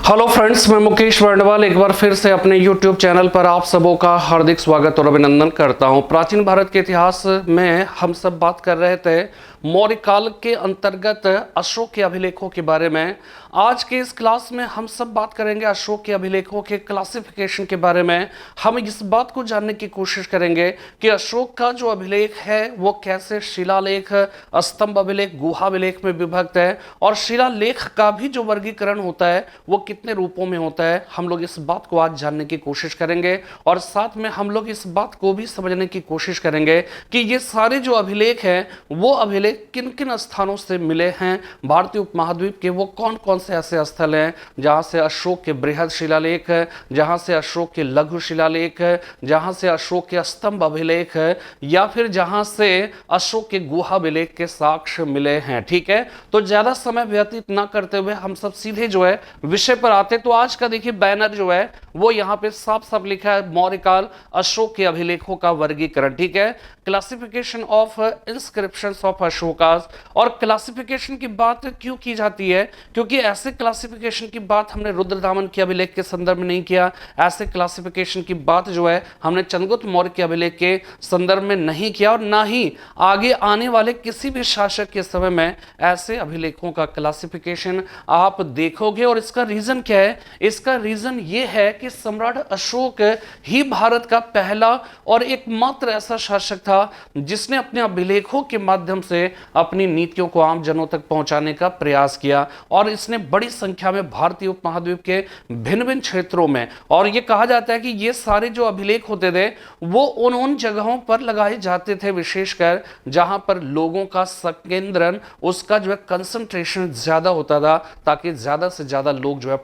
Hello friends, मैं मुकेश वर्णवाल एक बार फिर से अपने YouTube चैनल पर आप सबों का हार्दिक स्वागत और अभिनंदन करता हूं। प्राचीन भारत के इतिहास में हम सब बात कर रहे थे मौर्य काल के अंतर्गत अशोक के अभिलेखों के बारे में। आज के इस क्लास में हम सब बात करेंगे अशोक के अभिलेखों के क्लासिफिकेशन के बारे में। हम इस बात को जानने की कोशिश करेंगे कि अशोक का जो अभिलेख है वो कैसे शिलालेख, स्तंभ अभिलेख, गुहा अभिलेख में विभक्त है, और शिलालेख का भी जो वर्गीकरण होता है वो कितने रूपों में होता है। हम लोग इस बात को आज जानने की कोशिश करेंगे और साथ में हम लोग इस बात को भी समझने की कोशिश करेंगे कि ये सारे जो अभिलेख हैं वो अभिलेख किन किन स्थानों से मिले हैं। भारतीय उपमहाद्वीप के वो कौन कौन से ऐसे स्थल हैं जहां से अशोक के बृहद शिलालेख है, जहां से अशोक के लघु शिलालेख है, जहां से अशोक के स्तंभ अभिलेख है, या फिर जहां से अशोक के गुहा अभिलेख के साक्ष्य मिले हैं। ठीक है, तो ज्यादा समय व्यतीत ना करते हुए हम सब सीधे जो है विषय पर आते। तो आज का देखिए बैनर जो है वो यहाँ पे साफ साफ लिखा है मौर्य काल अशोक के अभिलेखों का वर्गीकरण। ठीक है, क्लासिफिकेशन ऑफ इंस्क्रिप्शंस ऑफ अशोकास। और क्लासिफिकेशन की बात क्यों की जाती है? क्योंकि ऐसे क्लासिफिकेशन की बात हमने रुद्रदामन के अभिलेख के संदर्भ में नहीं किया, ऐसे क्लासिफिकेशन की बात जो है हमने चंद्रगुप्त मौर्य के अभिलेख के संदर्भ में नहीं किया, और ना ही आगे आने वाले किसी भी शासक के समय में ऐसे अभिलेखों का क्लासिफिकेशन आप देखोगे। और इसका रीजन क्या है? इसका रीजन यह है कि सम्राट अशोक ही भारत का पहला और एकमात्र ऐसा शासक था जिसने अपने अभिलेखों के माध्यम से अपनी नीतियों को आम जनों तक पहुंचाने का प्रयास किया, और इसने बड़ी संख्या में भारतीय उपमहाद्वीप के भिन्न भिन्न क्षेत्रों में, और यह कहा जाता है कि ये सारे जो अभिलेख होते थे वो उन जगहों पर लगाए जाते थे विशेषकर जहां पर लोगों का संकेंद्रण, उसका जो है कंसंट्रेशन ज्यादा होता था, ताकि ज्यादा से ज्यादा लोग जो है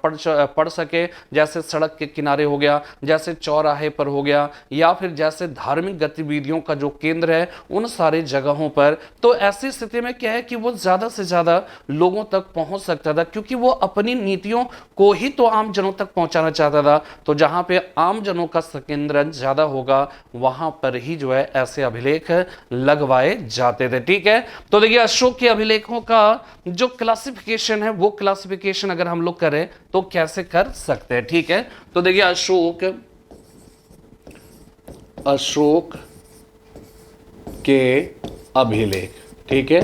पढ़ सके। जैसे सड़क के किनारे हो गया, जैसे चौराहे पर हो गया, या फिर जैसे धार्मिक गतिविधियों का जो केंद्र है उन सारे जगहों पर। तो ऐसी स्थिति में क्या है कि वो ज्यादा से ज्यादा लोगों तक पहुंच सकता था, क्योंकि वो अपनी नीतियों को ही तो आम जनों तक पहुंचाना चाहता था। तो जहां पे आम जनों का संकेंद्रण ज्यादा होगा वहां पर ही जो है ऐसे अभिलेख लगवाए जाते थे। ठीक है, तो देखिए अशोक के अभिलेखों का जो क्लासिफिकेशन है वो क्लासिफिकेशन अगर हम लोग करें तो कैसे कर सकते हैं। ठीक है, तो देखिए अशोक के अभिलेख। ठीक है,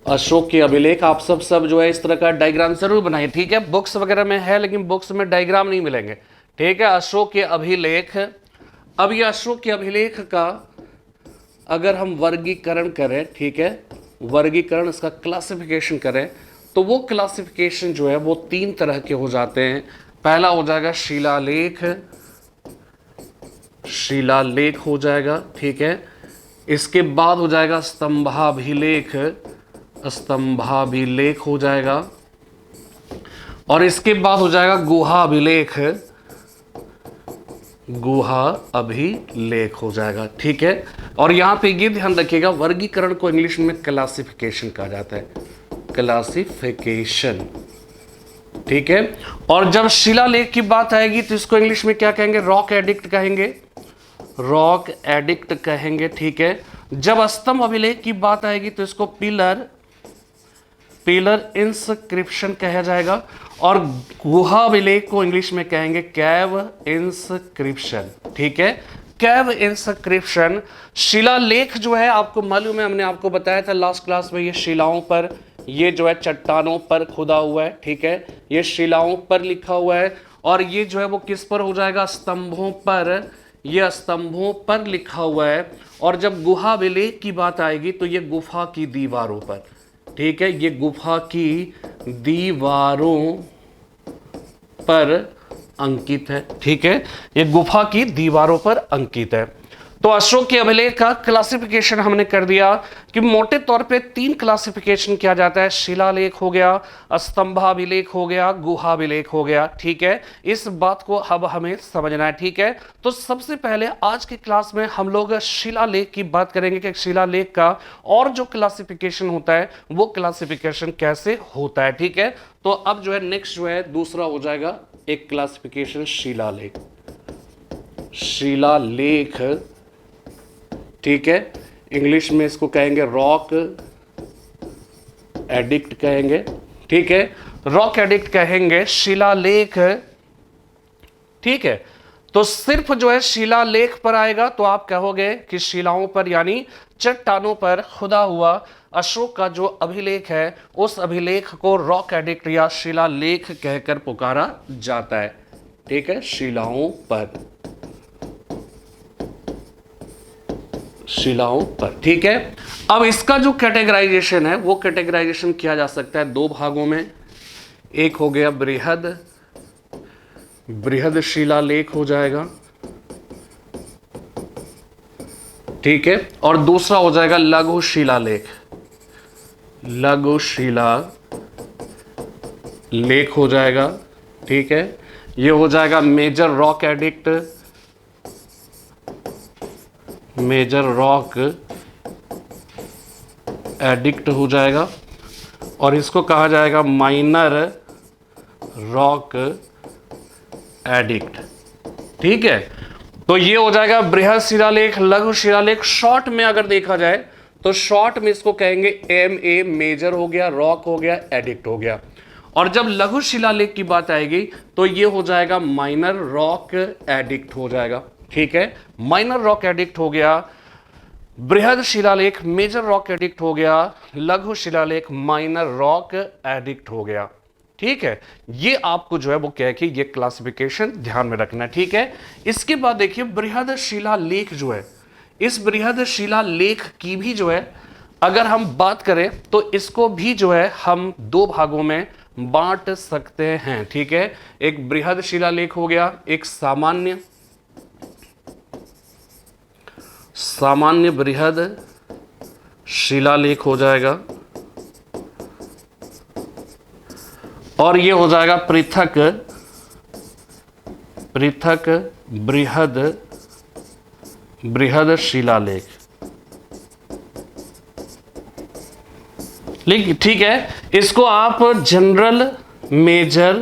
अशोक के अभिलेख आप सब जो है इस तरह का डायग्राम जरूर बनाइए। ठीक है, बुक्स वगैरह में है लेकिन बुक्स में डायग्राम नहीं मिलेंगे। ठीक है, अशोक के अभिलेख। अब ये अशोक के अभिलेख का अगर हम वर्गीकरण करें, ठीक है, वर्गीकरण इसका क्लासिफिकेशन करें तो वो क्लासिफिकेशन जो है वो तीन तरह के हो जाते हैं। पहला हो जाएगा शिलालेख, शिलालेख हो जाएगा। ठीक है, इसके बाद हो जाएगा स्तंभाभिलेख, स्तंभाभिलेख हो जाएगा, और इसके बाद हो जाएगा गुहा अभिलेख, गुहा अभिलेख हो जाएगा। ठीक है, और यहां पे ये ध्यान रखिएगा वर्गीकरण को इंग्लिश में क्लासिफिकेशन कहा जाता है, क्लासिफिकेशन। ठीक है, और जब शिलालेख की बात आएगी तो इसको इंग्लिश में क्या कहेंगे? रॉक एडिक्ट कहेंगे, रॉक एडिक्ट कहेंगे। ठीक है, जब स्तंभ अभिलेख की बात आएगी तो इसको पिलर, पिलर इंस्क्रिप्शन कहा जाएगा, और गुहा अभिलेख को इंग्लिश में कहेंगे कैव इंस्क्रिप्शन। ठीक है, कैव इंस्क्रिप्शन। शिलालेख जो है आपको मालूम है, हमने आपको बताया था लास्ट क्लास में, ये शिलाओं पर, ये जो है चट्टानों पर खुदा हुआ है। ठीक है, ये शिलाओं पर लिखा हुआ है, और ये जो है वो किस पर हो जाएगा? स्तंभों पर, ये स्तंभों पर लिखा हुआ है। और जब गुहा अभिलेख की बात आएगी तो ये गुफा की दीवारों पर। ठीक है, ये गुफा की दीवारों पर अंकित है। ठीक है, ये गुफा की दीवारों पर अंकित है। तो अशोक के अभिलेख का क्लासिफिकेशन हमने कर दिया कि मोटे तौर पे तीन क्लासिफिकेशन किया जाता है। शिलालेख हो गया, स्तंभाभिलेख हो गया, गुहाभिलेख हो गया। ठीक है, इस बात को अब हमें समझना है। ठीक है, तो सबसे पहले आज की क्लास में हम लोग शिलालेख की बात करेंगे कि शिलालेख का और जो क्लासिफिकेशन होता है वो क्लासिफिकेशन कैसे होता है। ठीक है, तो अब जो है नेक्स्ट जो है दूसरा हो जाएगा एक क्लासिफिकेशन शिलालेख, शिलालेख। ठीक है, इंग्लिश में इसको कहेंगे रॉक एडिक्ट कहेंगे। ठीक है, रॉक एडिक्ट कहेंगे शिलालेख, ठीक है। तो सिर्फ जो है शिलालेख पर आएगा तो आप कहोगे कि शिलाओं पर यानी चट्टानों पर खुदा हुआ अशोक का जो अभिलेख है उस अभिलेख को रॉक एडिक्ट या शिलालेख कहकर पुकारा जाता है, ठीक है। शिलाओं पर, शिलाओं पर, ठीक है। अब इसका जो कैटेगराइजेशन है वो कैटेगराइजेशन किया जा सकता है दो भागों में। एक हो गया बृहद, बृहद शिलालेख हो जाएगा, ठीक है। और दूसरा हो जाएगा लघु शिलालेख, लघु शिलालेख हो जाएगा, ठीक है। ये हो जाएगा major rock edict, major rock edict हो जाएगा, और इसको कहा जाएगा माइनर रॉक एडिक्ट, ठीक है। तो ये हो जाएगा बृहद शिलालेख, लघु शिलालेख। शॉर्ट में अगर देखा जाए तो शॉर्ट में इसको कहेंगे MA, मेजर हो गया, रॉक हो गया, एडिक्ट हो गया। और जब लघु शिलालेख की बात आएगी तो ये हो जाएगा माइनर रॉक एडिक्ट हो जाएगा, ठीक है। माइनर रॉक एडिक्ट हो गया, बृहद शिलालेख मेजर रॉक एडिक्ट हो गया, लघु शिलालेख माइनर रॉक एडिक्ट हो गया, ठीक है। ये आपको जो है वो कह के ये क्लासिफिकेशन ध्यान में रखना है, ठीक है। इसके बाद देखिए बृहद शिलालेख जो है, इस बृहद शिलालेख की भी जो है अगर हम बात करें तो इसको भी जो है हम दो भागों में बांट सकते हैं, ठीक है। एक बृहद शिलालेख हो गया, एक सामान्य, सामान्य बृहद शिलालेख हो जाएगा, और ये हो जाएगा पृथक, पृथक बृहद, बृहद शिलालेख, ठीक है। इसको आप जनरल मेजर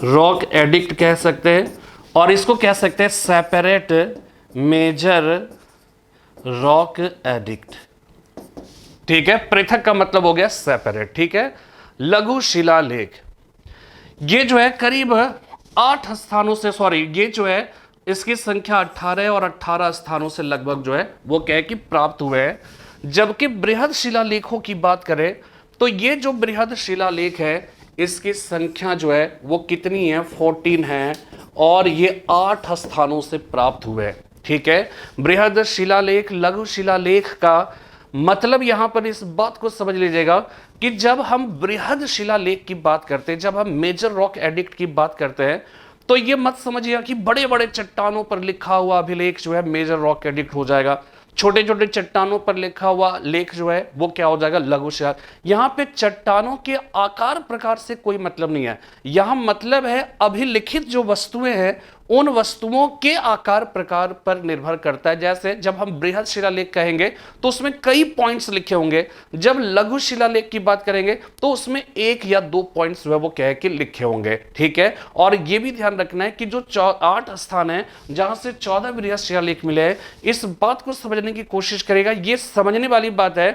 रॉक एडिक्ट कह सकते हैं, और इसको कह सकते हैं सेपरेट मेजर रॉक एडिक्ट, ठीक है। पृथक का मतलब हो गया सेपरेट, ठीक है। लघु शिलालेख ये जो है करीब 8 स्थानों से, सॉरी ये जो है इसकी संख्या 18 और 18 स्थानों से लगभग जो है वो कह कि प्राप्त हुए हैं। जबकि बृहद शिलालेखों की बात करें तो ये जो बृहद शिलालेख है इसकी संख्या जो है वो कितनी है, 14 है, और ये 8 स्थानों से प्राप्त हुए, ठीक है। बृहद शिलालेख लघु शिलालेख का मतलब यहां पर इस बात को समझ लीजिएगा कि जब हम बृहद शिलालेख की बात करते हैं, जब हम मेजर रॉक एडिक्ट की बात करते हैं, तो ये मत समझिएगा कि बड़े बड़े चट्टानों पर लिखा हुआ अभिलेख जो है मेजर रॉक एडिक्ट हो जाएगा। छोटे छोटे चट्टानों पर लिखा हुआ लेख जो है वो क्या हो जाएगा, लघु शिला। यहां पे चट्टानों के आकार प्रकार से कोई मतलब नहीं है, यहां मतलब है अभिलिखित जो वस्तुएं हैं उन वस्तुओं के आकार प्रकार पर निर्भर करता है। जैसे जब हम बृहद शिलालेख कहेंगे तो उसमें कई पॉइंट्स लिखे होंगे, जब लघु शिलालेख की बात करेंगे तो उसमें 1 या 2 पॉइंट्स वो कह के लिखे होंगे, ठीक है। और यह भी ध्यान रखना है कि जो 8 स्थान है जहां से 14 बृहद शिलालेख मिले हैं, इस बात को समझने की कोशिश करेगा। यह समझने वाली बात है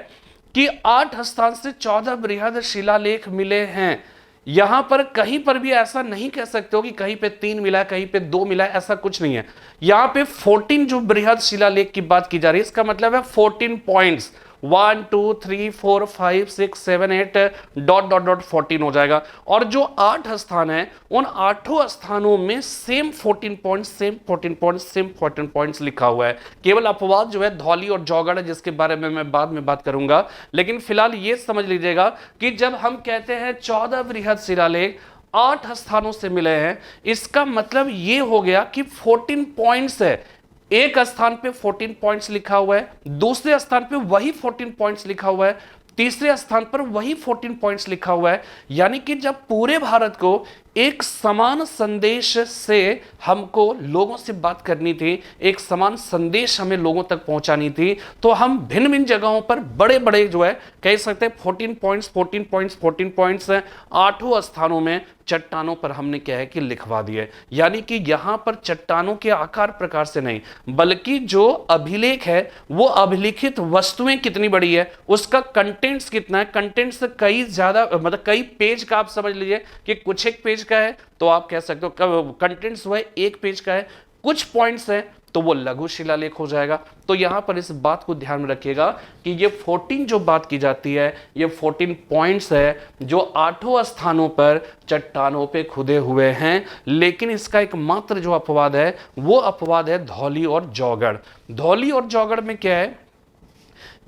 कि 8 स्थान से 14 बृहद शिलालेख मिले हैं। यहां पर कहीं पर भी ऐसा नहीं कह सकते हो कि कहीं पे 3 मिला है, कहीं पे 2 मिला है, ऐसा कुछ नहीं है। यहां पे 14 जो बृहद शिलालेख की बात की जा रही है, इसका मतलब है 14 पॉइंट्स, 1 2 3 4 5 6 7 8 डॉट डॉट डॉट 14 हो जाएगा। और जो 8 स्थान है उन 8 स्थानों में same 14 points, same 14 points, same 14 points लिखा हुआ है। केवल अपवाद जो है धौली और जौगढ़ है, जिसके बारे में मैं बाद में बात करूंगा। लेकिन फिलहाल ये समझ लीजिएगा कि जब हम कहते हैं 14 बृहद शिलालेख 8 स्थानों से मिले हैं, इसका मतलब ये हो गया कि 14 पॉइंट्स है। एक स्थान पे 14 पॉइंट्स लिखा हुआ है, दूसरे स्थान पे वही 14 पॉइंट्स लिखा हुआ है, तीसरे स्थान पर वही 14 पॉइंट्स लिखा हुआ है। यानी कि जब पूरे भारत को एक समान संदेश से हमको लोगों से बात करनी थी, एक समान संदेश हमें लोगों तक पहुंचानी थी, तो हम भिन्न भिन्न जगहों पर बड़े बड़े जो है कह सकते हैं 14 पॉइंट्स है, 8 स्थानों में चट्टानों पर हमने क्या है कि लिखवा दिए। यानी कि यहां पर चट्टानों के आकार प्रकार से नहीं, बल्कि जो अभिलेख है वो अभिलिखित वस्तुएं कितनी बड़ी है, उसका कंटेंट्स कितना है, कंटेंट्स कई ज्यादा मतलब कई पेज का आप समझ लीजिए कि कुछ एक पेज का है तो आप कह सकते हो कंटेंट्स वह एक पेज का है, कुछ पॉइंट्स है तो वो लघु शिलालेख हो जाएगा। तो यहां पर इस बात को ध्यान में रखिएगा कि ये 14 जो बात की जाती है ये 14 पॉइंट्स है जो 8 स्थानों पर चट्टानों पे खुदे हुए हैं। लेकिन इसका एक मात्र जो अपवाद है वो अपवाद है धौली और जौगड़। धौली और जौगड़ में क्या है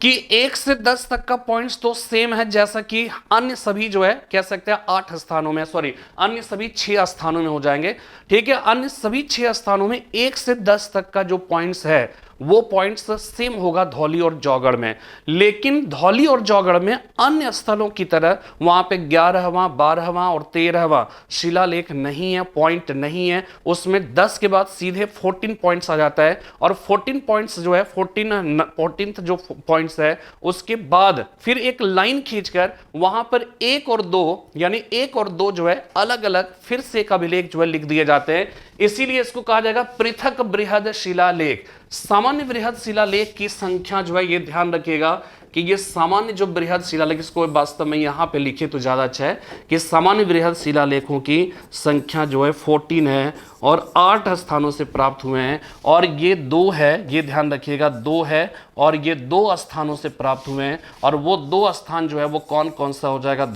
कि 1 से 10 तक का पॉइंट्स तो सेम है, जैसा कि अन्य सभी जो है कह सकते हैं 8 स्थानों में, सॉरी अन्य सभी 6 स्थानों में हो जाएंगे। ठीक है, अन्य सभी 6 स्थानों में 1 से 10 तक का जो पॉइंट्स है वो पॉइंट्स सेम होगा धौली और जौगड़ में। लेकिन धौली और जौगड़ में अन्य स्थलों की तरह वहां पे 11वां 12वां और 13वां शिलालेख नहीं है, पॉइंट नहीं है। उसमें 10 के बाद सीधे 14 पॉइंट्स आ जाता है और 14 पॉइंट्स जो है 14th जो पॉइंट्स है उसके बाद फिर एक लाइन खींचकर वहां पर 1 और 2 यानी 1 और 2 जो है अलग अलग फिर से एक अभिलेख जो है लिख दिए जाते हैं। इसीलिए इसको कहा जाएगा पृथक बृहद शिलालेख। सामान्य बृहद शिलालेख की संख्या जो है ये ध्यान रखिएगा कि ये सामान्य जो बृहद शिलालेख, इसको वास्तव में यहां पे लिखे तो ज्यादा अच्छा है कि सामान्य बृहद शिलालेखों की संख्या जो है 14 है और 8 स्थानों से प्राप्त हुए हैं। और ये 2 है, ये ध्यान रखिएगा 2 है और ये 2 स्थानों से प्राप्त हुए हैं। और वो 2 स्थान जो है वो कौन कौन सा हो जाएगा,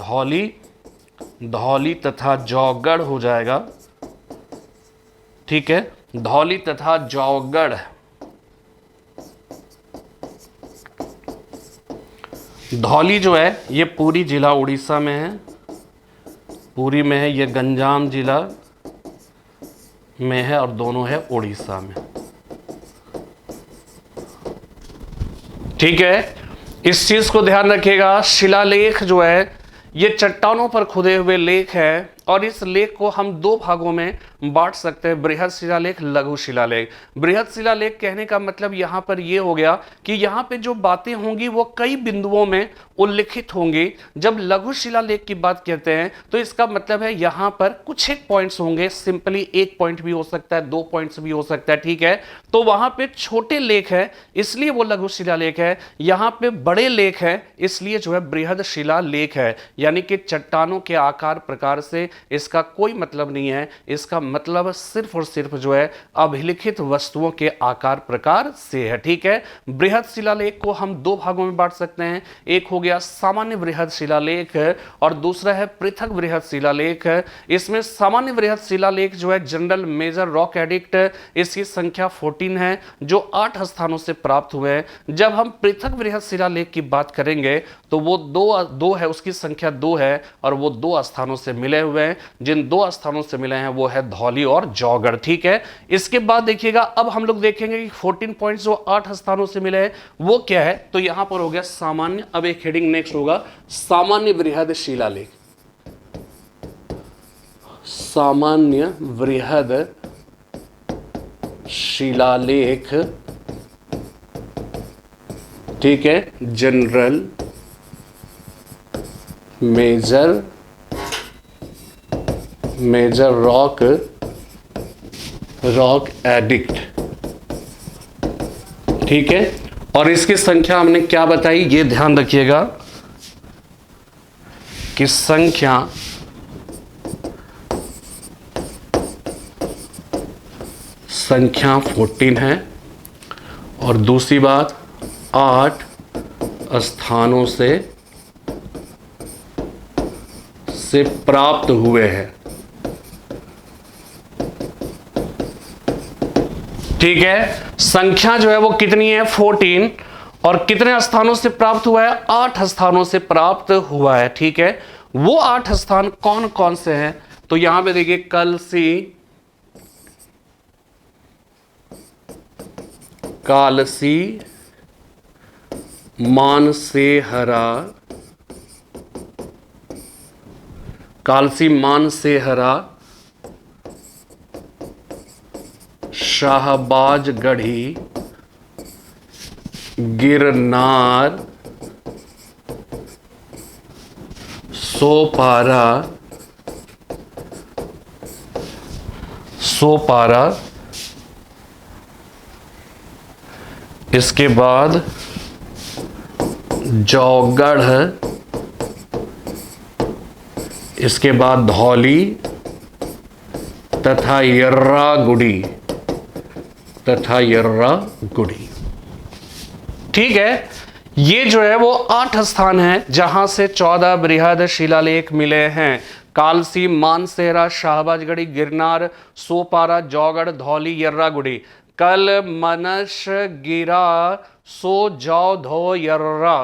धौली तथा जौगड़ हो जाएगा। ठीक है, धौली तथा जौगड़। धौली जो है ये पूरी जिला उड़ीसा में है, पूरी में है, ये गंजाम जिला में है और दोनों है उड़ीसा में। ठीक है, इस चीज को ध्यान रखिएगा। शिलालेख जो है ये चट्टानों पर खुदे हुए लेख है और इस लेख को हम 2 भागों में बांट सकते हैं, बृहद शिलालेख, लघु शिलालेख। बृहद शिलालेख कहने का मतलब यहां पर यह हो गया कि यहां पे जो बातें होंगी वो कई बिंदुओं में उल्लिखित होंगी। जब लघु शिलालेख की बात कहते हैं तो इसका मतलब है यहां पर कुछ एक पॉइंट्स होंगे, सिंपली 1 पॉइंट भी हो सकता है, 2 पॉइंट्स भी हो सकता है। ठीक है, तो वहां पे छोटे लेख है इसलिए वो लघु शिलालेख है, यहां पे बड़े लेख है इसलिए जो है बृहद शिलालेख है। यानी कि चट्टानों के आकार प्रकार से इसका कोई मतलब नहीं है, इसका मतलब सिर्फ और सिर्फ जो है अभिलिखित वस्तुओं के आकार प्रकार से है। ठीक है, बृहद शिलालेख को हम 2 भागों में बांट सकते हैं, एक हो गया सामान्य बृहद शिलालेख और दूसरा है पृथक बृहद शिलालेख। इसमें सामान्य बृहद शिलालेख जो है जनरल मेजर रॉक एडिक्ट, इसकी संख्या 14 है जो 8 स्थानों से प्राप्त हुए हैं। जब हम पृथक बृहद शिलालेख की बात करेंगे तो वो 2 है, उसकी संख्या 2 है और वो 2 स्थानों से मिले हुए हैं। जिन 2 स्थानों से मिले हैं वो है धौली और जौगड़। ठीक है, इसके बाद देखिएगा अब हम लोग देखेंगे कि 14 पॉइंट्स जो 8 स्थानों से मिले हैं वो क्या है। तो यहां पर हो गया सामान्य, अब एक हेडिंग नेक्स्ट होगा सामान्य बृहद शिलालेख। सामान्य बृहद शिलालेख, ठीक है, जनरल मेजर रॉक एडिक्ट। ठीक है, और इसकी संख्या हमने क्या बताई ये ध्यान रखिएगा कि संख्या संख्या 14 है और दूसरी बात 8 स्थानों से प्राप्त हुए हैं। ठीक है, संख्या जो है वो कितनी है 14 और कितने स्थानों से प्राप्त हुआ है 8 स्थानों से प्राप्त हुआ है। ठीक है, वो 8 स्थान कौन कौन से हैं तो यहां पे देखिए कालसी, मानसेहरा, शाहबाजगढ़ी, गिरनार, सोपारा, सोपारा, इसके बाद जौगढ़, इसके बाद धौली तथा यर्रागुड़ी, ठीक है। ये जो है वो 8 स्थान हैं जहां से 14 बृहद शिलालेख मिले हैं। कालसी, मानसेरा, शाहबाजगढ़ी, गिरनार, सोपारा, जौगढ़, धौली, यर्रागुड़ी। कल मनश गिरा सो जौ धो यर्रा,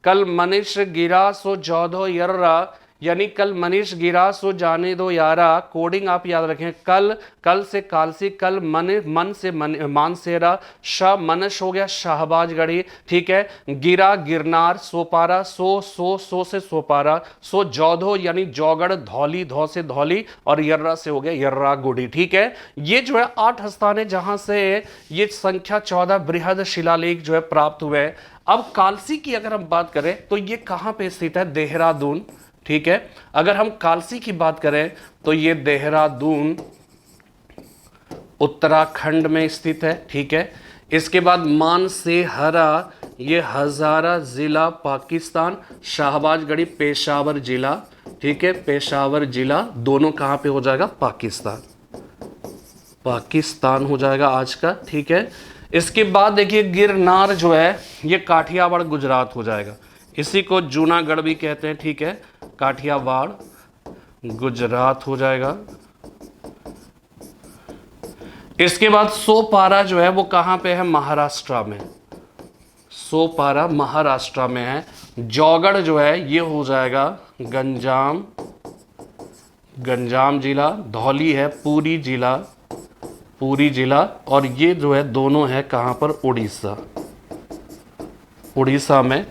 कल मनीष गिरा सो जौ धो यर्रा, यानी कल मनीष गिरा सो जाने दो यारा। कोडिंग आप याद रखें, कल से कालसी, कल मन से मानसेरा, शाह मनश हो गया शाहबाजगढ़ी, ठीक है। गिरा गिरनार, सोपारा, सो से सोपारा, सो जौधो यानी जौगढ़, धौली धौ से धौली, और यर्रा से हो गया यर्रागुड़ी, ठीक है। ये जो है 8 स्थान है जहां से ये संख्या 14 बृहद शिलालेख जो है प्राप्त हुए। अब कालसी की अगर हम बात करें तो ये कहां पे स्थित है? देहरादून, ठीक है। अगर हम कालसी की बात करें तो ये देहरादून उत्तराखंड में स्थित है, ठीक है। इसके बाद मानसेहरा, ये हजारा जिला पाकिस्तान, शाहबाजगढ़ी पेशावर जिला, ठीक है। पेशावर जिला दोनों कहां पे हो जाएगा? पाकिस्तान हो जाएगा आज का, ठीक है। इसके बाद देखिए गिरनार जो है ये काठियावाड़ गुजरात हो जाएगा, इसी को जूनागढ़ भी कहते हैं, ठीक है। काठियावाड़ गुजरात हो जाएगा। इसके बाद सोपारा जो है वो कहां पे है? महाराष्ट्र में। सोपारा महाराष्ट्र में है। जौगढ़ जो है ये हो जाएगा गंजाम जिला। धौली है पूरी जिला, और ये जो है दोनों है कहां पर? उड़ीसा में।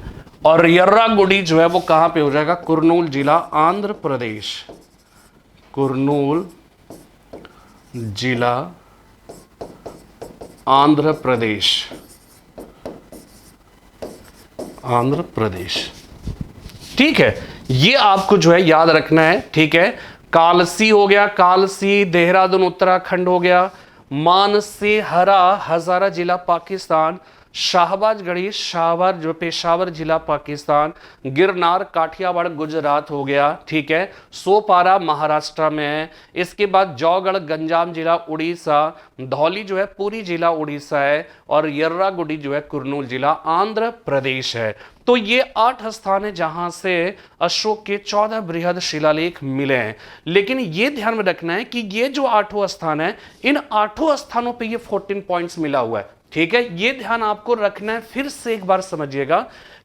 और यर्रागुड़ी जो है वो कहां पे हो जाएगा? कुर्नूल जिला, आंध्र प्रदेश। कुर्नूल जिला, आंध्र प्रदेश, ठीक है। ये आपको जो है याद रखना है, ठीक है। कालसी हो गया, कालसी देहरादून उत्तराखंड हो गया। मानसेहरा हजारा जिला पाकिस्तान, शाहबाजगढ़ी जो पेशावर जिला पाकिस्तान, गिरनार काठियावाड़ गुजरात हो गया, ठीक है। सोपारा महाराष्ट्र में है। इसके बाद जौगढ़ गंजाम जिला उड़ीसा, धौली जो है पूरी जिला उड़ीसा है, और यर्रागुड़ी जो है कुर्नूल जिला आंध्र प्रदेश है। तो ये 8 स्थान है जहां से अशोक के 14 बृहद शिलालेख मिले हैं। लेकिन ये ध्यान में रखना है कि ये जो 8 स्थान है, इन 8 स्थानों पे ये 14 पॉइंट्स मिला हुआ है, ठीक है। ये ध्यान आपको रखना है। फिर से एक बार समझिएगा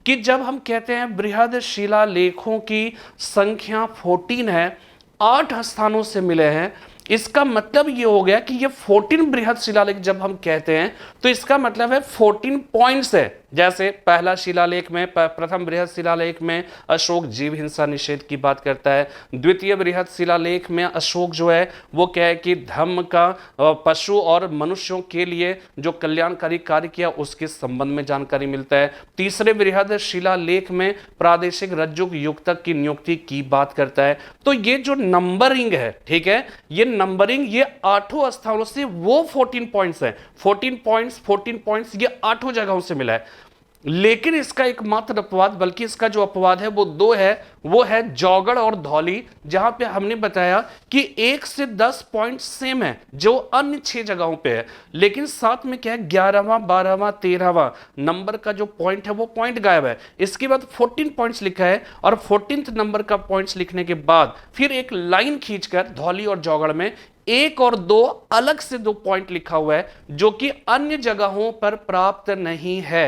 कि जब हम कहते हैं बृहद शिलालेखों की संख्या 14 है, 8 स्थानों से मिले हैं, इसका मतलब ये हो गया कि ये 14 बृहद शिलालेख जब हम कहते हैं तो इसका मतलब है 14 पॉइंट्स है। जैसे पहला शिलालेख में, प्रथम बृहद शिलालेख में अशोक जीव हिंसा निषेध की बात करता है। द्वितीय बृहद शिलालेख में अशोक जो है वो क्या है कि धम्म का पशु और मनुष्यों के लिए जो कल्याणकारी कार्य किया उसके संबंध में जानकारी मिलता है। तीसरे बृहद शिलालेख में प्रादेशिक रज्जुक युक्तक की नियुक्ति की बात करता है। तो ये जो नंबरिंग है, ठीक है, ये नंबरिंग ये 8 स्थानों से वो 14 पॉइंट्स है। 14 पॉइंट्स ये 8 जगहों से मिला है। लेकिन इसका एकमात्र अपवाद, बल्कि इसका जो अपवाद है वो 2 है, वो है जौगढ़ और धौली, जहां पे हमने बताया कि 1 से 10 पॉइंट सेम है जो अन्य 6 जगहों पे है। लेकिन साथ में क्या है, 11वां 12वां 13वां नंबर का जो पॉइंट है वो पॉइंट गायब है। इसके बाद 14 पॉइंट्स लिखा है, और 14th नंबर का पॉइंट्स लिखने के बाद फिर एक लाइन खींचकर धौली और जौगढ़ में 1 और 2 अलग से 2 पॉइंट लिखा हुआ है जो कि अन्य जगहों पर प्राप्त नहीं है।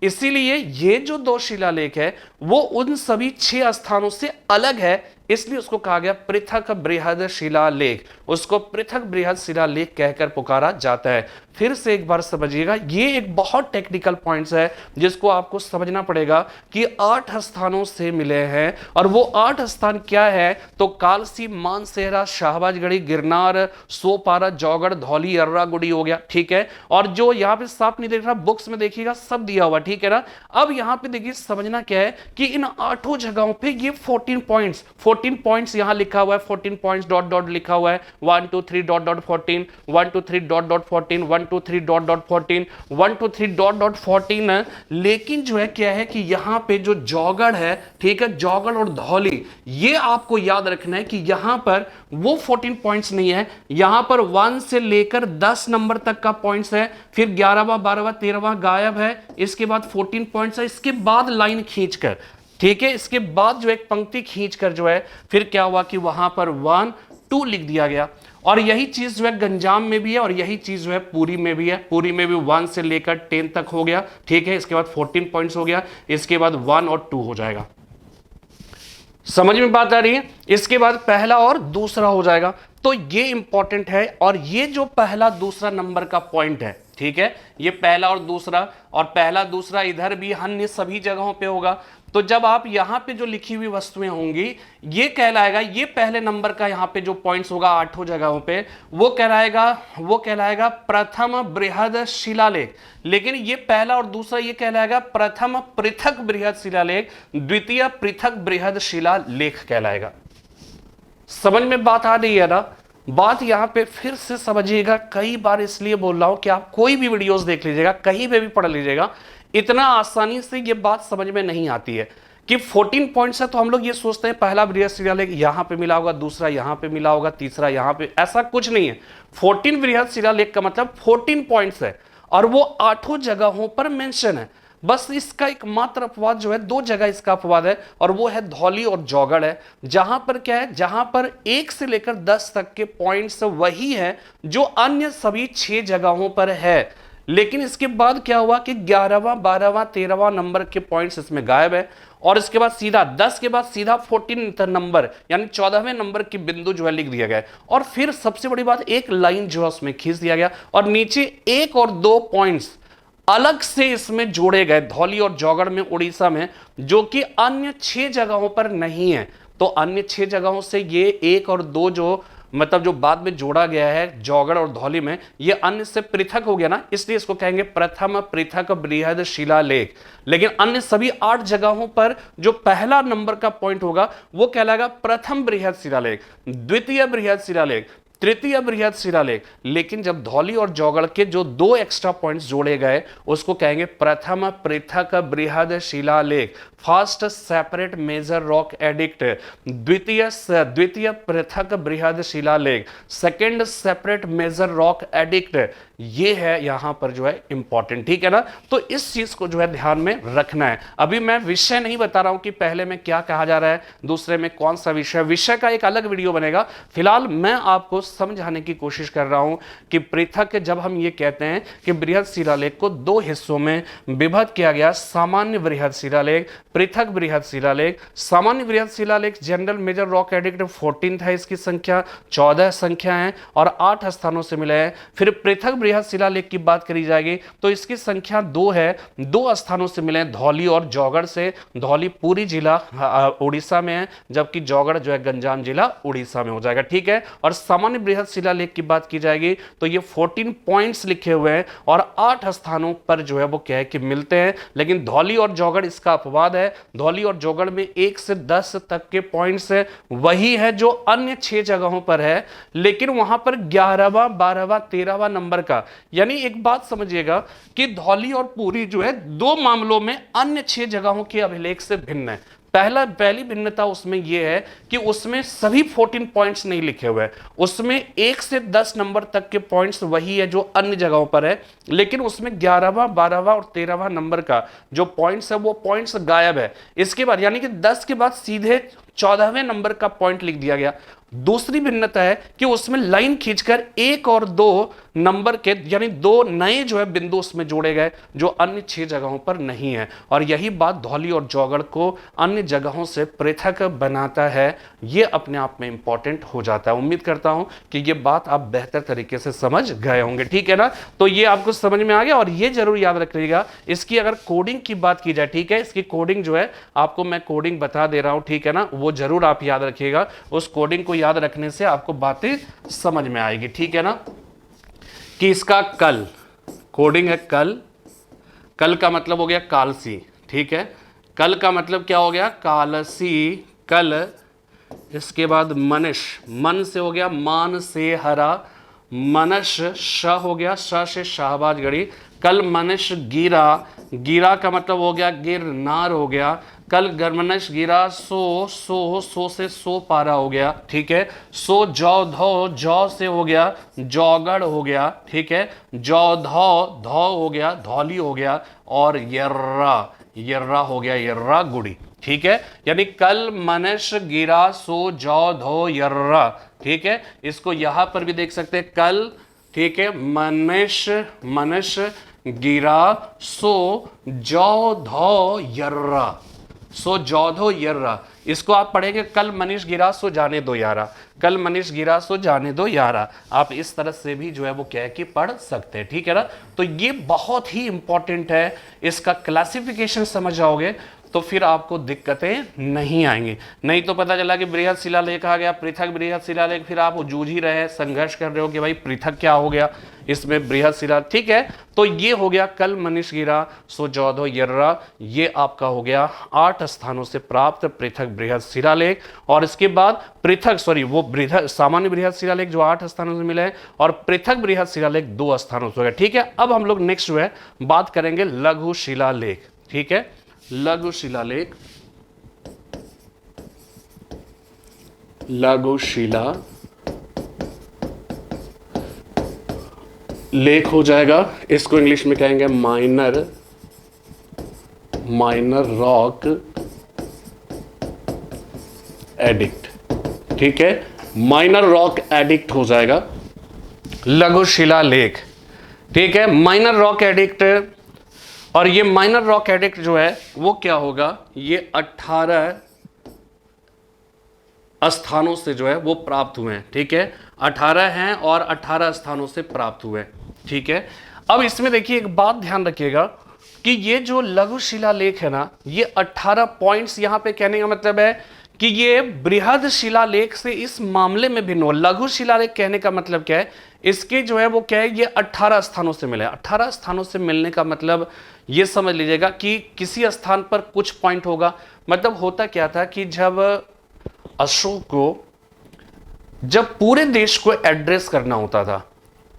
इसीलिए ये जो 2 शिलालेख है वो उन सभी 6 स्थानों से अलग है, इसलिए उसको कहा गया पृथक बृहद शिलालेख, उसको पृथक बृहद शिलालेख कहकर पुकारा जाता है। फिर से एक बार समझिएगा, ये एक बहुत टेक्निकल पॉइंट्स है जिसको आपको समझना पड़ेगा कि 8 स्थानों से मिले हैं, और वो 8 स्थान क्या है, तो कालसी, मानसेहरा, शाहबाजगढ़ी, गिरनार, सोपारा, जौगड़, धौली, अर्रागुड़ी हो गया, ठीक है। और जो यहाँ पे साफ नहीं देख रहा, बुक्स में देखिएगा सब दिया हुआ, ठीक है ना। अब यहाँ पे देखिए समझना क्या है कि इन 8 जगहों पे ये 14 पॉइंट्स यहाँ लिखा हुआ है, 14 पॉइंट्स डॉट डॉट लिखा हुआ है, 1 2 3 dot dot 14, 1 2 3 dot dot 14, 1 2 3 dot dot 14, 1 2 3 dot dot 14 है। लेकिन जो है क्या है कि यहां पे जो जौगड़ है, ठीक है, जौगड़ और धौली, ये आपको याद रखना है कि यहां पर वो 14 पॉइंट्स नहीं है, यहां पर 1 से लेकर 10 नंबर तक का पॉइंट्स है, फिर 11वां 12वां 13वां गायब है, इसके बाद 14 पॉइंट्स है, इसके बाद लाइन खींचकर, ठीक है, इसके बाद जो एक पंक्ति खींचकर जो है फिर क्या हुआ कि वहां पर 1 2 लिख दिया गया। और यही चीज जो है गंजाम में भी है, और यही चीज जो है पुरी में भी है। पुरी में भी 1 से लेकर 10 तक हो गया, ठीक है, इसके बाद 14 पॉइंट्स हो गया, इसके बाद 1 और 2 हो जाएगा। समझ में बात आ रही है? इसके बाद पहला और दूसरा हो जाएगा। तो ये इंपॉर्टेंट है, और ये जो पहला दूसरा नंबर का पॉइंट है, ठीक है, ये पहला और दूसरा, और पहला दूसरा इधर भी अन्य सभी जगहों पे होगा। तो जब आप यहां पे जो लिखी हुई वस्तुएं होंगी, ये कहलाएगा, ये पहले नंबर का यहां पे जो पॉइंट्स होगा 8 जगहों पे, वो कहलाएगा प्रथम बृहद शिलालेख। लेकिन ये पहला और दूसरा ये कहलाएगा प्रथम पृथक बृहद शिलालेख, द्वितीय पृथक बृहद शिलालेख कहलाएगा। समझ में बात आ रही है ना? बात यहां पे फिर से समझिएगा, कई बार इसलिए बोल रहा हूं कि आप कोई भी वीडियोस देख लीजिएगा, कहीं पे भी पढ़ लीजिएगा, इतना आसानी से ये बात समझ में नहीं आती है कि 14 पॉइंट्स है तो हम लोग ये सोचते हैं पहला बृहद शिलालेख यहां पे मिला होगा, दूसरा यहां पे मिला होगा, तीसरा यहां पे, ऐसा कुछ नहीं है। 14 बृहद शिलालेख का मतलब 14 पॉइंट्स है, और वो 8 जगहों पर मेंशन है। बस इसका एकमात्र अपवाद जो है, 2 जगह इसका अपवाद है, और वो है धौली और जौगड़ है, जहां पर क्या है, जहां पर 1 से लेकर 10 तक के पॉइंट्स वही है जो अन्य सभी 6 जगहों पर है। लेकिन इसके बाद क्या हुआ कि 11वां 12वां 13वां नंबर के पॉइंट्स इसमें गायब है, और इसके बाद सीधा 10 के बाद सीधा 14 नंबर यानी 14वें नंबर की बिंदु जो है लिख दिया गया है। और फिर सबसे बड़ी बात, एक लाइन जो है उसमें खींच दिया गया, और नीचे 1 और 2 पॉइंट्स अलग से इसमें जोड़े गए, धौली और जौगड़ में, उड़ीसा में, जो कि अन्य 6 जगहों पर नहीं है। तो अन्य 6 जगहों से ये 1 और 2 जो मतलब जो बाद में जोड़ा गया है जौगड़ और धौली में, ये अन्य से पृथक हो गया ना, इसलिए इसको कहेंगे प्रथम पृथक बृहद शिलालेख। लेकिन अन्य सभी 8 जगहों पर जो पहला नंबर का पॉइंट होगा वो कहलाएगा प्रथम बृहद शिलालेख, द्वितीय बृहद शिलालेख, तृतीय बृहद शिलालेख। लेकिन जब धौली और जौगड़ के जो 2 एक्स्ट्रा पॉइंट्स जोड़े गए उसको कहेंगे प्रथम पृथक बृहद शिलालेख, first separate major rock edict, द्वितीय पृथक बृहद शिलालेख, second separate major rock edict. ये है यहां पर जो है इंपॉर्टेंट, ठीक है ना। तो इस चीज को जो है ध्यान में रखना है। अभी मैं विषय नहीं बता रहा हूं कि पहले में क्या कहा जा रहा है, दूसरे में कौन सा विषय, विषय का एक अलग वीडियो बनेगा। फिलहाल मैं आपको समझाने की कोशिश कर रहा हूं कि पृथक, जब हम ये कहते हैं कि बृहद शिलालेख को 2 हिस्सों में विभक्त किया गया, सामान्य बृहद शिलालेख, पृथक बृहद शिलालेख। सामान्य बृहद शिलालेख जनरल मेजर रॉक एडिक्ट 14 है, इसकी संख्या 14 संख्या है और 8 स्थानों से मिले हैं। फिर पृथक बृहद शिलालेख की बात करी जाएगी तो इसकी संख्या 2 है, 2 स्थानों से मिले हैं, धौली और जौगड़ से। धौली पूरी जिला उड़ीसा में है, जबकि जौगड़ जो है गंजाम जिला उड़ीसा में हो जाएगा, ठीक है। और सामान्य बृहद शिलालेख की बात की जाएगी तो ये 14 पॉइंट्स लिखे हुए हैं और 8 स्थानों पर जो है वो क्या है कि मिलते हैं। लेकिन धौली और जौगड़ इसका अपवाद है। धौली और जौगड़ में 1 से 10 तक के पॉइंट्स है, वही है जो अन्य 6 जगहों पर है। लेकिन वहां पर 11वां 12वां 13वां नंबर का, यानी एक बात समझिएगा कि धौली और पूरी जो है 2 मामलों में अन्य 6 जगहों के अभिलेख से भिन्न है। पहली भिन्नता उसमें यह है कि उसमें सभी 14 पॉइंट्स नहीं लिखे हुए, उसमें 1 से 10 नंबर तक के पॉइंट्स वही है जो अन्य जगहों पर है। लेकिन उसमें 11वां 12वां और 13वां नंबर का जो पॉइंट्स है वो पॉइंट्स गायब है। इसके बाद यानी कि 10 के बाद सीधे 14वें नंबर का पॉइंट लिख दिया गया। दूसरी भिन्नता है कि उसमें लाइन खींचकर 1 और 2 नंबर के यानी 2 नए जो है बिंदु उसमें जोड़े गए जो अन्य 6 जगहों पर नहीं है, और यही बात धौली और जौगड़ को अन्य जगहों से पृथक बनाता है। यह अपने आप में इंपॉर्टेंट हो जाता है। उम्मीद करता हूं कि यह बात आप बेहतर तरीके से समझ गए होंगे, ठीक है ना। तो यह आपको समझ में आ गया, और यह जरूर याद रखिएगा इसकी अगर कोडिंग की बात की जाए, ठीक है, इसकी कोडिंग जो है आपको मैं कोडिंग बता दे रहा हूं, ठीक है ना, वो जरूर आप याद रखिएगा। उस कोडिंग को याद रखने से आपको बातें समझ में आएगी, ठीक है ना। कि इसका कल कोडिंग है, कल का मतलब हो गया कालसी, ठीक है, कल का मतलब क्या हो गया कालसी, कल। इसके बाद मनुष, मन से हो गया मान से हरा, मनश, श हो गया श से शाहबाज गढ़ी, कल मनुष्य गिरा, गिरा का मतलब हो गया गिरनार हो गया, कल गर्मनश गिरा सो से सो पारा हो गया, ठीक है, सो जौ धौ, जौ से हो गया जौगड़ हो गया, ठीक है, जौ धौ, धौ हो गया धौली हो गया, और यर्रा हो गया यर्रा गुड़ी, ठीक है। यानी कल मनुष्य गिरा सो जौ धो यर्रा, ठीक है। इसको यहां पर भी देख सकते हैं कल, ठीक है, मनुष्य गिरा सो जौ धो यर्रा, सो जौधो यर्रा। इसको आप पढ़ेंगे कल मनीष गिरा सो जाने दो यारा, कल मनीष गिरा सो जाने दो यारा। आप इस तरह से भी जो है वो कह के पढ़ सकते हैं, ठीक है ना। तो ये बहुत ही इंपॉर्टेंट है, इसका क्लासिफिकेशन समझ जाओगे तो फिर आपको दिक्कतें नहीं आएंगी। नहीं तो पता चला कि बृहद शिलालेख आ गया, पृथक बृहद शिलालेख, फिर आप जूझ ही रहे, संघर्ष कर रहे हो कि भाई पृथक क्या हो गया, इसमें बृहद शिला, ठीक है। तो ये हो गया कल मनीष गिरा सो जौधो यर्रा, ये आपका हो गया 8 स्थानों से प्राप्त पृथक बृहद शिलालेख। और इसके बाद वो बृहद सामान्य बृहद शिलालेख जो 8 स्थानों से मिले हैं, और पृथक बृहद शिलालेख 2 स्थानों से हो गया, ठीक है। अब हम लोग नेक्स्ट जो है बात करेंगे लघु शिलालेख, ठीक है। लघु शिलालेख, लघु शिला लेख हो जाएगा, इसको इंग्लिश में कहेंगे माइनर रॉक एडिक्ट, ठीक है, माइनर रॉक एडिक्ट हो जाएगा लघु शिलालेख, ठीक है, माइनर रॉक एडिक्ट। और ये माइनर रॉक एडिक्ट जो है वो क्या होगा, ये 18 स्थानों से जो है वो प्राप्त हुए हैं, ठीक है, 18 हैं और 18 स्थानों से प्राप्त हुए, ठीक है। अब इसमें देखिए एक बात ध्यान रखिएगा कि ये जो लघु शिलालेख है ना, ये 18 पॉइंट्स यहां पे कहने का मतलब है कि ये बृहद शिलालेख से इस मामले में भिन्न हो। लघु शिलालेख कहने का मतलब क्या है, इसके जो है वो क्या है, ये 18 स्थानों से मिले। 18 स्थानों से मिलने का मतलब ये समझ लीजिएगा कि किसी स्थान पर कुछ पॉइंट होगा। मतलब होता क्या था कि जब अशोक को जब पूरे देश को एड्रेस करना होता था,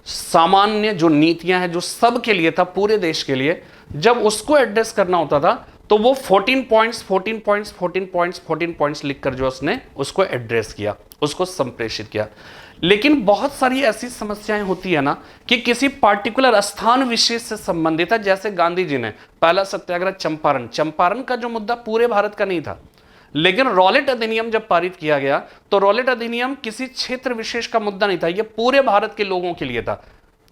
सामान्य जो नीतियां हैं जो सबके लिए था, पूरे देश के लिए, जब उसको एड्रेस करना होता था तो वो 14 पॉइंट्स लिखकर जो उसने उसको एड्रेस किया, उसको संप्रेषित किया। लेकिन बहुत सारी ऐसी समस्याएं होती है ना कि किसी पार्टिकुलर स्थान विशेष से संबंधित है। जैसे गांधी जी ने पहला सत्याग्रह चंपारण का जो मुद्दा पूरे भारत का नहीं था, लेकिन रॉलेट अधिनियम जब पारित किया गया तो रॉलेट अधिनियम किसी क्षेत्र विशेष का मुद्दा नहीं था, यह पूरे भारत के लोगों के लिए था।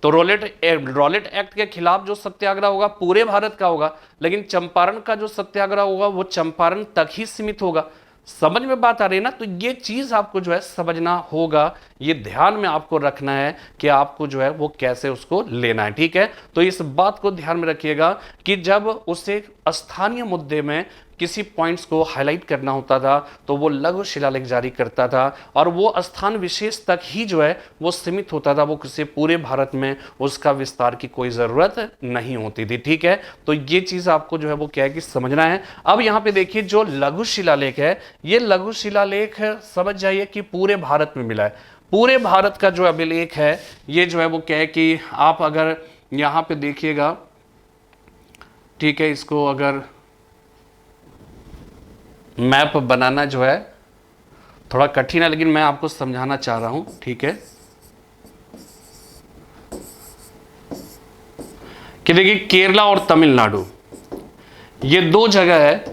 तो रॉलेट एक्ट के खिलाफ जो सत्याग्रह होगा पूरे भारत का होगा, लेकिन चंपारण का जो सत्याग्रह होगा वो चंपारण तक ही सीमित होगा। समझ में बात आ रही है ना। तो ये चीज आपको जो है समझना होगा, ये ध्यान में आपको रखना है कि आपको जो है वो कैसे उसको लेना है, ठीक है। तो इस बात को ध्यान में रखिएगा कि जब उसे स्थानीय मुद्दे में किसी पॉइंट्स को हाईलाइट करना होता था तो वो लघु शिलालेख जारी करता था, और वो स्थान विशेष तक ही जो है वो सीमित होता था, वो किसी पूरे भारत में उसका विस्तार की कोई जरूरत नहीं होती थी, ठीक है। तो ये चीज आपको जो है वो क्या है कि समझना है। अब यहाँ पे देखिए जो लघु शिलालेख है, ये लघु शिलालेख समझ जाइए कि पूरे भारत में मिला है। पूरे भारत का जो अभिलेख है ये जो है वो क्या है कि आप अगर यहाँ पे देखिएगा, ठीक है, इसको अगर मैप बनाना जो है थोड़ा कठिन है, लेकिन मैं आपको समझाना चाह रहा हूं, ठीक है, कि देखिए केरला और तमिलनाडु ये 2 जगह है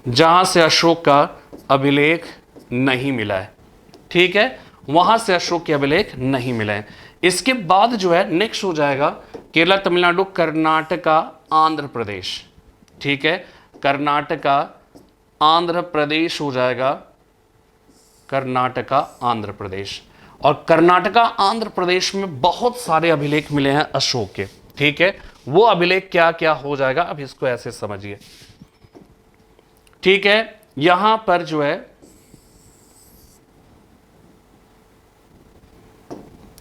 जहां से अशोक का अभिलेख नहीं मिला है, ठीक है, वहां से अशोक के अभिलेख नहीं मिले हैं। इसके बाद जो है नेक्स्ट हो जाएगा केरला, तमिलनाडु, कर्नाटका, आंध्र प्रदेश। ठीक है, कर्नाटका, आंध्र प्रदेश हो जाएगा, कर्नाटका, आंध्र प्रदेश। और कर्नाटका, आंध्र प्रदेश में बहुत सारे अभिलेख मिले हैं अशोक के। ठीक है, वो अभिलेख क्या क्या हो जाएगा, अब इसको ऐसे समझिए। ठीक है, यहां पर जो है,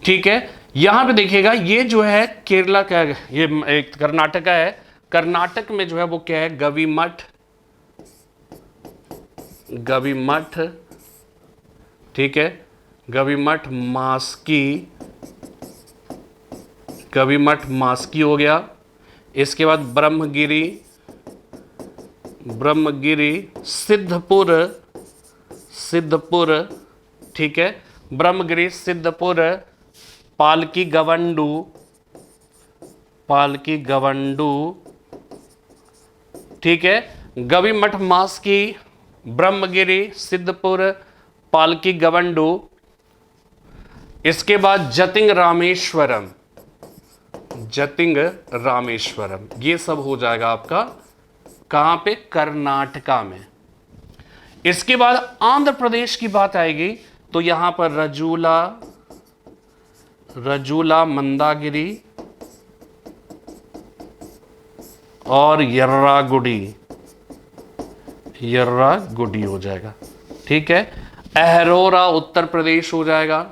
ठीक है, यहां पे देखिएगा ये जो है केरला का, ये एक कर्नाटका है। कर्नाटक में जो है वो क्या है, गविमठ, गविमठ। ठीक है, गविमठ मास्की, गविमठ मास्की हो गया। इसके बाद ब्रह्मगिरी, ब्रह्मगिरी, सिद्धपुर, सिद्धपुर। ठीक है, ब्रह्मगिरी, सिद्धपुर, पालकी गवंडू, पालकी गवंडू। ठीक है, गविमठ मास्की, ब्रह्मगिरी, सिद्धपुर, पालकी गवंडू। इसके बाद जतिंग रामेश्वरम, जतिंग रामेश्वरम, ये सब हो जाएगा आपका कहां पे, कर्नाटका में। इसके बाद आंध्र प्रदेश की बात आएगी तो यहां पर रजूला, रजूला, मंदागिरी और यर्रागुडी, यर्रागुडी हो जाएगा। ठीक है, अहरोरा उत्तर प्रदेश हो जाएगा,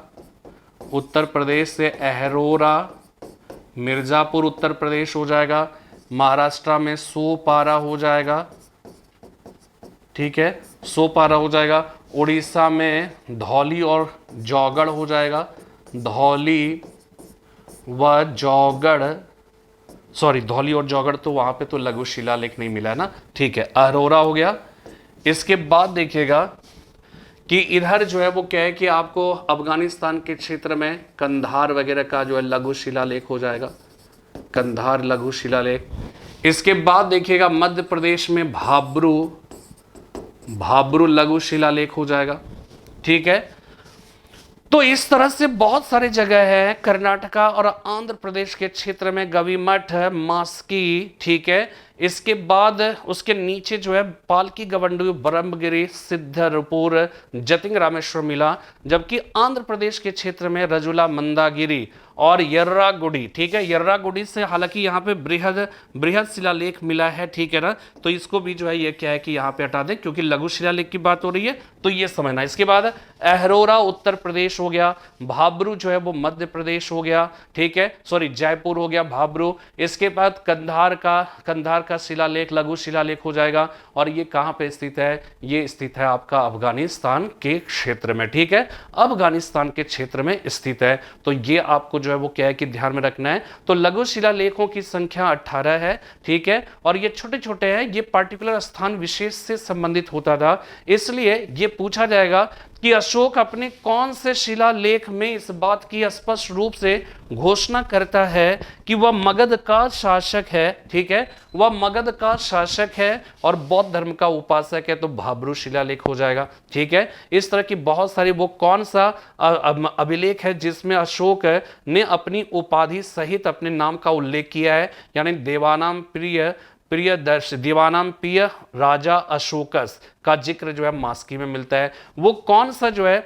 उत्तर प्रदेश से अहरोरा। मिर्जापुर उत्तर प्रदेश हो जाएगा, महाराष्ट्र में सोपारा हो जाएगा। ठीक है, सोपारा हो जाएगा। उड़ीसा में धौली और जौगढ़ हो जाएगा, धौली व जौगढ़, सॉरी धौली और जौगढ़, तो वहां पे तो लघु शिलालेख नहीं मिला है ना। ठीक है, अरोरा हो गया। इसके बाद देखिएगा कि इधर जो है वो क्या है कि आपको अफगानिस्तान के क्षेत्र में कंधार वगैरह का जो है लघु शिलालेख हो जाएगा, कंधार लघु शिलालेख। इसके बाद देखिएगा मध्य प्रदेश में भाब्रू, भाब्रू लघु शिलालेख हो जाएगा। ठीक है, तो इस तरह से बहुत सारी जगह है कर्नाटका और आंध्र प्रदेश के क्षेत्र में, गविमठ, मास्की। ठीक है, इसके बाद उसके नीचे जो है पालकी गवंडू, ब्रह्मगिरी, सिद्धपुर, जतिंग रामेश्वर मिला। जबकि आंध्र प्रदेश के क्षेत्र में रजुला, मंदागिरी और यर्रागुडी। ठीक है, यर्रागुडी से हालांकि यहाँ पे बृहद बृहद शिलालेख मिला है। ठीक है ना, तो इसको भी जो है ये क्या है कि यहाँ पे हटा दें क्योंकि लघु शिलालेख की बात हो रही है, तो ये समझना। इसके बाद अहरोरा उत्तर प्रदेश हो गया, भाब्रू जो है वो मध्य प्रदेश हो गया। ठीक है, सॉरी जयपुर हो गया भाब्रू। इसके बाद कंधार का शिलालेख लघु शिलालेख हो जाएगा। और ये कहां पे स्थित है, ये स्थित है आपका अफगानिस्तान के क्षेत्र में। ठीक है, अफगानिस्तान के क्षेत्र में स्थित है। तो ये आपको जो है वो क्या है कि ध्यान में रखना है। तो लघु शिलालेखों की संख्या 18 है। ठीक है, और ये छोटे छोटे हैं, ये पार्टिकुलर स्थान विशेष से संबंधित होता था। इसलिए ये पूछा जाएगा कि अशोक अपने कौन से शिलालेख में इस बात की स्पष्ट रूप से घोषणा करता है कि वह मगध का शासक है। ठीक है, वह मगध का शासक है और बौद्ध धर्म का उपासक है, तो भाब्रू शिलालेख हो जाएगा। ठीक है, इस तरह की बहुत सारी, वो कौन सा अभिलेख है जिसमें अशोक ने अपनी उपाधि सहित अपने नाम का उल्लेख किया है, यानी देवानाम दीवानाम प्रिय राजा अशोकस का जिक्र जो है मास्की में मिलता है। वो कौन सा जो है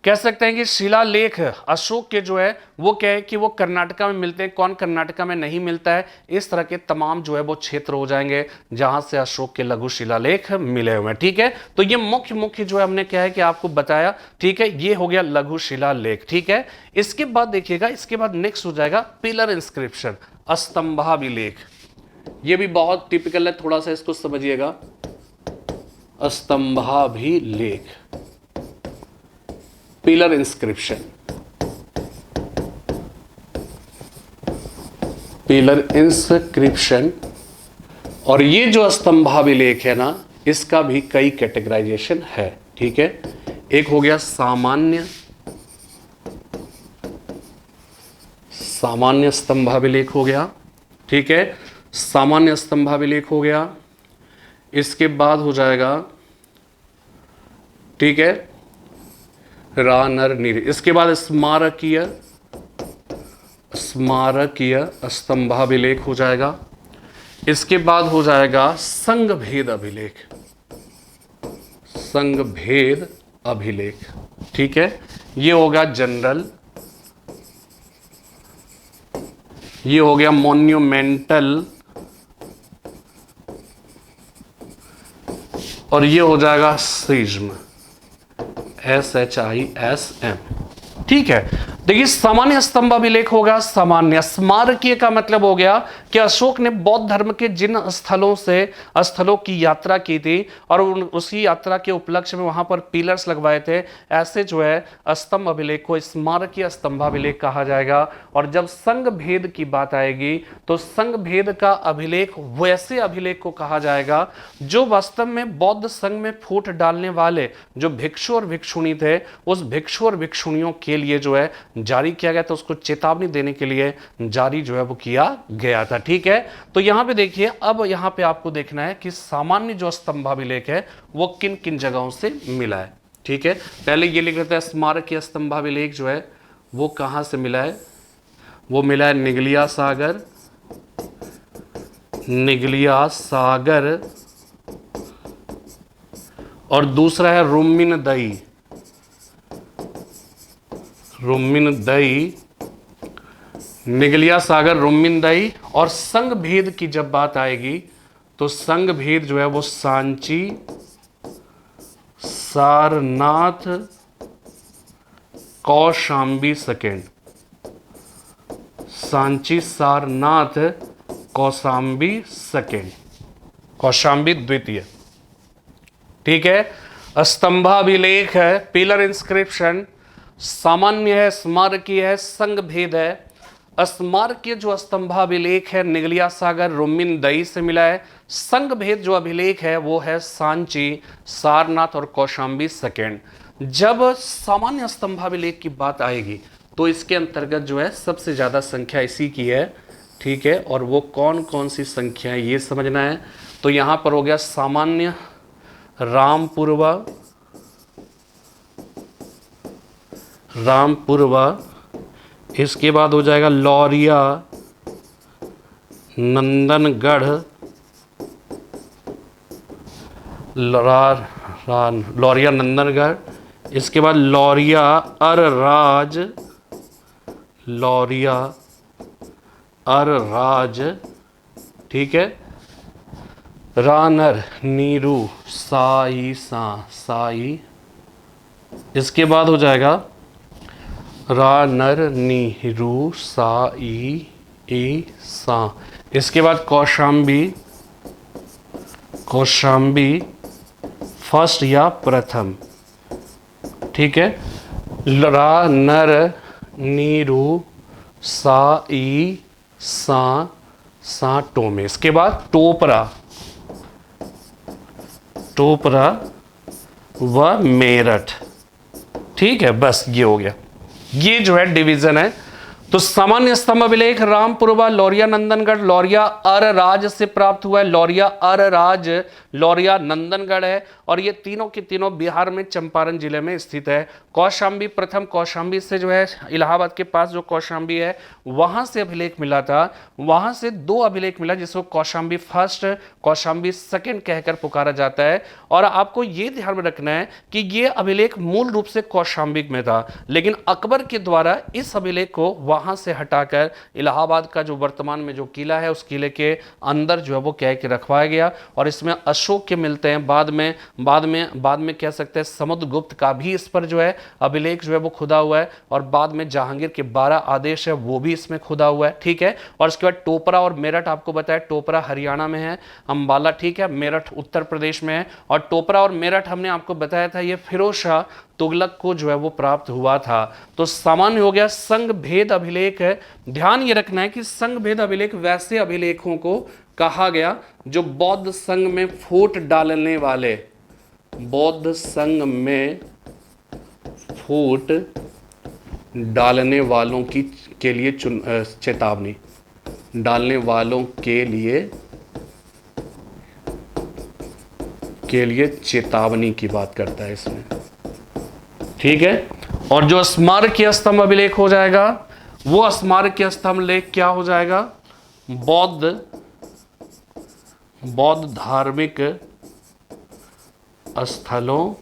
कह सकते हैं कि शिलालेख अशोक के जो है वो क्या है कि वो कर्नाटका में मिलते हैं, कौन कर्नाटका में नहीं मिलता है। इस तरह के तमाम जो है वो क्षेत्र हो जाएंगे जहां से अशोक के लघु शिलालेख मिले हुए हैं। ठीक है, तो ये मुख्य मुख्य जो है हमने क्या है कि आपको बताया। ठीक है, ये हो गया लघु शिलालेख। ठीक है, इसके बाद देखिएगा, इसके बाद नेक्स्ट हो जाएगा पिलर इंस्क्रिप्शन, स्तंभाभिलेख। ये भी बहुत टिपिकल है, थोड़ा सा इसको समझिएगा। स्तंभाभिलेख, पिलर इंस्क्रिप्शन, पिलर इंस्क्रिप्शन। और ये जो स्तंभाभिलेख है ना, इसका भी कई कैटेगराइजेशन है। ठीक है, एक हो गया सामान्य, सामान्य स्तंभाभिलेख हो गया। ठीक है, सामान्य स्तंभाभिलेख हो गया। इसके बाद हो जाएगा, ठीक है, रा नर नीर। इसके बाद स्मारकीय, स्मारकीय स्तंभाभिलेख हो जाएगा। इसके बाद हो जाएगा संघ भेद अभिलेख, संघ भेद अभिलेख। ठीक है, ये होगा जनरल, ये हो गया मॉन्यूमेंटल, और ये हो जाएगा सिज्म, SHISM। ठीक है, देखिए सामान्य स्तंभाभिलेख होगा। सामान्य स्मारकीय का मतलब हो गया कि अशोक ने बौद्ध धर्म के जिन स्थलों की यात्रा की थी और उसी यात्रा के उपलक्ष्य में वहां पर पिलर्स लगवाए थे, ऐसे जो है स्तंभ अभिलेख को स्मारकीय स्तंभाभिलेख कहा जाएगा। और जब संघ भेद की बात आएगी तो संघ भेद का अभिलेख वैसे अभिलेख को कहा जाएगा जो वास्तव में बौद्ध संघ में फूट डालने वाले जो भिक्षु और भिक्षुणी थे, उस भिक्षु और भिक्षुणियों के लिए जो है जारी किया गया था, उसको चेतावनी देने के लिए जारी जो है वो किया गया था। ठीक है, तो यहां पे देखिए, अब यहां पे आपको देखना है कि सामान्य जो स्तंभाभिलेख है वो किन किन जगहों से मिला है। ठीक है, पहले ये लिख लेते हैं स्मारकीय स्तंभाभिलेख जो है वो कहां से मिला है। वो मिला है निगलिया सागर, निगलिया सागर, और दूसरा है रुम्मिनदई, रुम्मिनदई, निगलिया सागर, रुम्मिनदई। और संघ भेद की जब बात आएगी तो संघ भेद जो है वो सांची, सारनाथ, कौशांबी सेकेंड, सांची, सारनाथ, कौशांबी सेकेंड, कौशांबी द्वितीय। ठीक है, स्तंभाभिलेख है, पिलर इंस्क्रिप्शन, सामान्य है, स्मारकीय है, संघ भेद है। स्मारकीय जो स्तंभाभिलेख है निगलिया सागर, रुम्मिनदई से मिला है। संघ भेद जो अभिलेख है वो है सांची, सारनाथ और कौशांबी सेकेंड। जब सामान्य स्तंभाभिलेख की बात आएगी तो इसके अंतर्गत जो है सबसे ज्यादा संख्या इसी की है। ठीक है, और वो कौन कौन सी संख्या है ये समझना है। तो यहां पर हो गया सामान्य रामपुरवा, रामपुरवा। इसके बाद हो जाएगा लौरिया, नंदनगढ़, लौरिया नंदनगढ़। इसके बाद लौरिया अरराज, लौरिया अरराज। ठीक है, रानर नीरू, साई सा, साई। इसके बाद हो जाएगा रानर नीरू, साई ई सा। इसके बाद कौशांबी, कौशांबी फर्स्ट या प्रथम। ठीक है, रानर नीरू, साई सा टोमे। इसके बाद टोपरा, टोपरा व मेरठ। ठीक है, बस ये हो गया, ये जो है डिवीजन है। तो सामान्य स्तंभ अभिलेख रामपुरवा, लौरिया नंदनगढ़, लौरिया अरराज से प्राप्त हुआ है। लौरिया अरराज, लौरिया नंदनगढ़ है और ये तीनों के तीनों बिहार में चंपारण जिले में स्थित है। कौशांबी प्रथम, कौशांबी से जो है इलाहाबाद के पास जो कौशांबी है वहां से अभिलेख मिला था। वहां से दो अभिलेख मिला जिसको कौशांबी फर्स्ट, कौशांबी सेकंड कहकर पुकारा जाता है। और आपको ये ध्यान में रखना है कि ये अभिलेख मूल रूप से कौशांबी में था, लेकिन अकबर के द्वारा इस अभिलेख को वहां से हटाकर इलाहाबाद का जो वर्तमान में जो किला है उस किले के अंदर जो है वो कह के रखवाया गया। और इसमें अशोक के मिलते हैं, बाद में कह सकते हैं समुद्रगुप्त का भी इस पर जो है अभिलेख जो है वो खुदा हुआ है। और बाद में जहांगीर के 12 आदेश है वो भी इसमें खुदा हुआ है। ठीक है, और इसके बाद टोपरा और मेरठ आपको बताया, टोपरा हरियाणा में है, अंबाला ठीक है, मेरठ उत्तर प्रदेश में है। और टोपरा और मेरठ हमने आपको बताया था ये फिरोज शाह तुगलक को जो है वो प्राप्त हुआ था। तो सामान्य हो गया संघ भेद अभिलेख है। ध्यान ये रखना है कि संघ भेद अभिलेख वैसे अभिलेखों को कहा गया जो बौद्ध संघ में फूट डालने वाले, बौद्ध संघ में फूट डालने वालों की के लिए चेतावनी, डालने वालों के लिए चेतावनी की बात करता है इसमें। ठीक है, और जो स्मारकीय स्तंभ अभिलेख हो जाएगा वो स्मारकीय स्तंभ लेख क्या हो जाएगा? बौद्ध धार्मिक स्थलों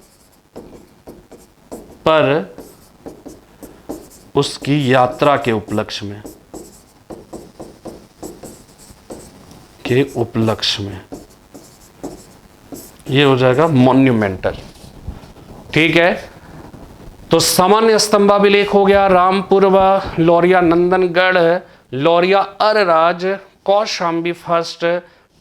पर उसकी यात्रा के उपलक्ष्य में, ये हो जाएगा मॉन्यूमेंटल। ठीक है, तो सामान्य स्तंभाभिलेख हो गया रामपुर व लौरिया नंदनगढ़, लौरिया अरराज, कौशाम्बी फर्स्ट,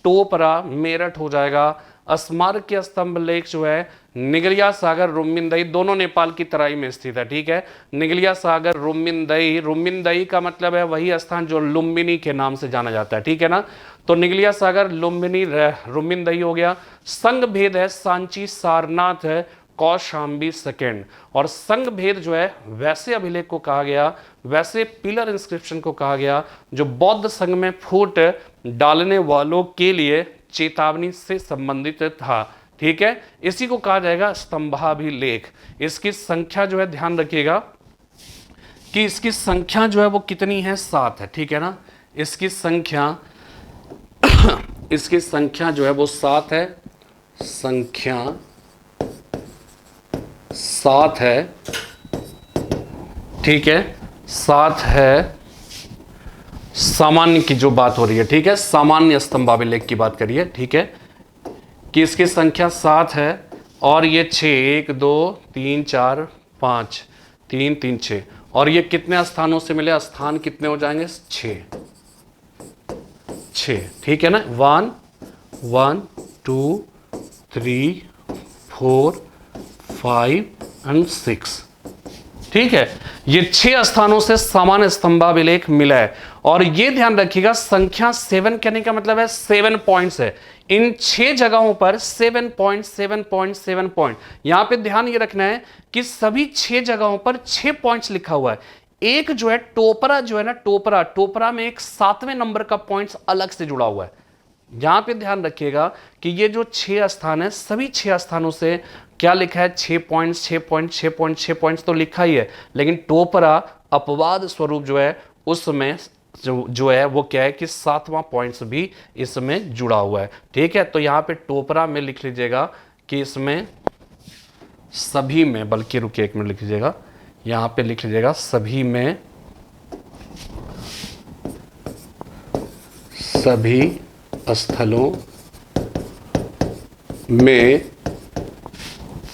टोपरा मेरठ हो जाएगा। स्मारकीय स्तंभ लेख जो है निगलिया सागर, रुमिनदई, दोनों नेपाल की तराई में स्थित है। ठीक है, निगलिया सागर, रुमिनदई, रुमिनदई का मतलब है वही स्थान जो लुम्बिनी के नाम से जाना जाता है। ठीक है ना, तो निगलिया सागर, लुम्बिनी, रुमिनदई हो गया। संघ भेद है सांची, सारनाथ है, कौशाम्बी सेकेंड। और संघ भेद जो है वैसे अभिलेख को कहा गया, वैसे पिलर इंस्क्रिप्शन को कहा गया जो बौद्ध संघ में फूट डालने वालों के लिए चेतावनी से संबंधित था। ठीक है, इसी को कहा जाएगा स्तंभाभिलेख। इसकी संख्या जो है ध्यान रखिएगा कि इसकी संख्या जो है वो कितनी है? 7 है। ठीक है ना, इसकी संख्या जो है वो 7 है, संख्या 7 है। ठीक है, 7 है। सामान्य की जो बात हो रही है, ठीक है, सामान्य स्तंभाभिलेख की बात करिए। ठीक है, कि इसकी संख्या 7 है और ये 6, 1 2 3 4 5, 3 3 6, और ये कितने स्थानों से मिले? स्थान कितने हो जाएंगे? 6। ठीक है ना, 1 1 2 3 4 5 एंड 6। ठीक है, ये 6 स्थानों से सामान्य स्तंभाभिलेख मिला है। और ये ध्यान रखिएगा संख्या 7 कहने का मतलब है 7 पॉइंट्स है। इन 6 जगहों पर 7 पॉइंट 7 पॉइंट 7 पॉइंट। यहां पे ध्यान ये रखना है कि सभी 6 जगहों पर 6 पॉइंट्स लिखा हुआ है। एक जो है टोपरा जो है ना, टोपरा में एक 7वें नंबर का पॉइंट्स अलग से जुड़ा हुआ है। यहां पे ध्यान रखिएगा कि ये जो 6 स्थान है सभी 6 स्थानों से क्या लिखा है? 6 पॉइंट्स 6 पॉइंट 6 पॉइंट 6 पॉइंट्स तो लिखा ही है, लेकिन टोपरा अपवाद स्वरूप जो है उसमें जो है वो क्या है कि 7वां पॉइंट्स भी इसमें जुड़ा हुआ है। ठीक है, तो यहां पे टोपरा में लिख लीजिएगा कि इसमें सभी में, बल्कि रुकिए 1 मिनट लिख लीजिएगा, यहां पे लिख लीजिएगा सभी में, सभी स्थलों में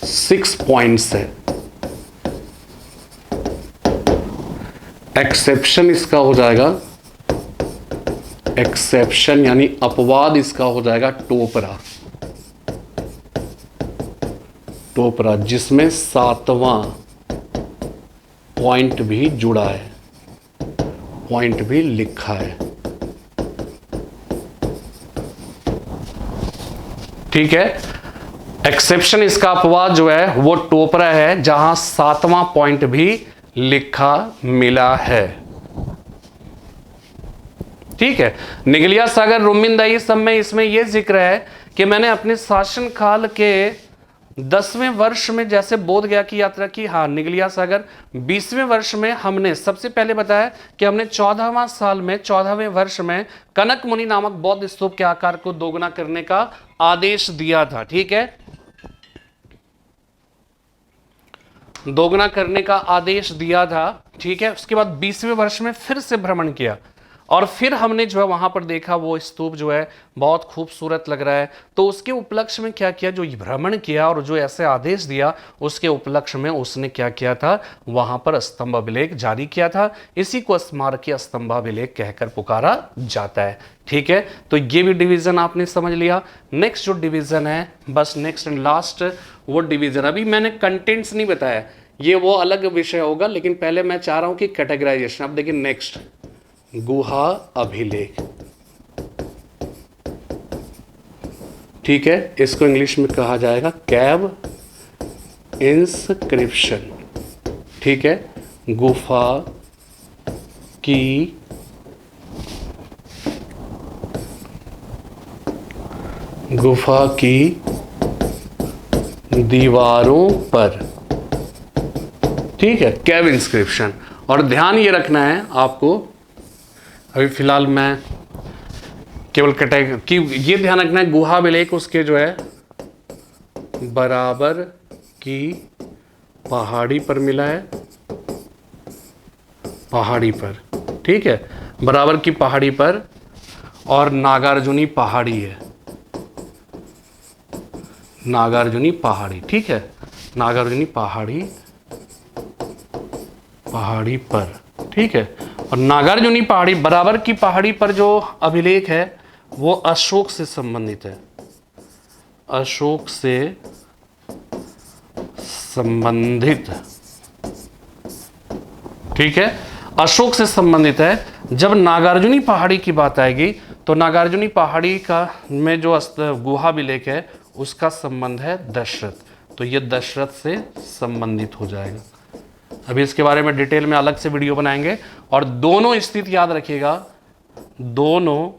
6 पॉइंट्स है। एक्सेप्शन इसका हो जाएगा, एक्सेप्शन यानी अपवाद इसका हो जाएगा टोपरा, जिसमें 7वां पॉइंट भी जुड़ा है, पॉइंट भी लिखा है। ठीक है, एक्सेप्शन इसका अपवाद जो है वो टोपरा है जहां 7वां पॉइंट भी लिखा मिला है। ठीक है, निगलिया सागर, रुमिनदई सब में इसमें यह जिक्र है कि मैंने अपने शासन काल के 10वें वर्ष में जैसे बोध गया की यात्रा की। हाँ, निगलिया सागर 20वें वर्ष में हमने सबसे पहले बताया कि हमने 14वां साल में 14वें वर्ष में कनक मुनि नामक बौद्ध स्तूप के आकार को दोगुना करने का आदेश दिया था। ठीक है, दोगुना करने का आदेश दिया था। ठीक है, उसके बाद 20वें वर्ष में फिर से भ्रमण किया और फिर हमने जो है वहां पर देखा वो स्तूप जो है बहुत खूबसूरत लग रहा है। तो उसके उपलक्ष्य में क्या किया? जो भ्रमण किया और जो ऐसे आदेश दिया उसके उपलक्ष्य में उसने क्या किया था? वहां पर स्तंभाभिलेख जारी किया था। इसी को स्मारकीय स्तंभाभिलेख कहकर पुकारा जाता है। ठीक है, तो ये भी डिवीजन आपने समझ लिया। नेक्स्ट जो डिवीजन है, बस नेक्स्ट एंड लास्ट वो डिवीजन, अभी मैंने कंटेंट्स नहीं बताया, ये वो अलग विषय होगा, लेकिन पहले मैं चाह रहा हूं कि कैटेगराइजेशन। अब देखिए नेक्स्ट, गुहा अभिलेख। ठीक है, इसको इंग्लिश में कहा जाएगा कैव इंस्क्रिप्शन। ठीक है, गुफा की दीवारों पर ठीक है, कैव इंस्क्रिप्शन। और ध्यान ये रखना है आपको, अभी फिलहाल मैं केवल कैटेगरी कि ये ध्यान रखना है, गुहा अभिलेख उसके जो है बराबर की पहाड़ी पर मिला है, पहाड़ी पर, ठीक है, बराबर की पहाड़ी पर, और नागार्जुनी पहाड़ी है, नागार्जुनी पहाड़ी, ठीक है, नागार्जुनी पहाड़ी, पहाड़ी पर, ठीक है। और नागार्जुनी पहाड़ी बराबर की पहाड़ी पर जो अभिलेख है वो अशोक से संबंधित है, अशोक से संबंधित, ठीक है, अशोक से संबंधित है। जब नागार्जुनी पहाड़ी की बात आएगी तो नागार्जुनी पहाड़ी का में जो गुहा अभिलेख है उसका संबंध है दशरथ, तो ये दशरथ से संबंधित हो जाएगा। अभी इसके बारे में डिटेल में अलग से वीडियो बनाएंगे। और दोनों स्थिति याद रखिएगा, दोनों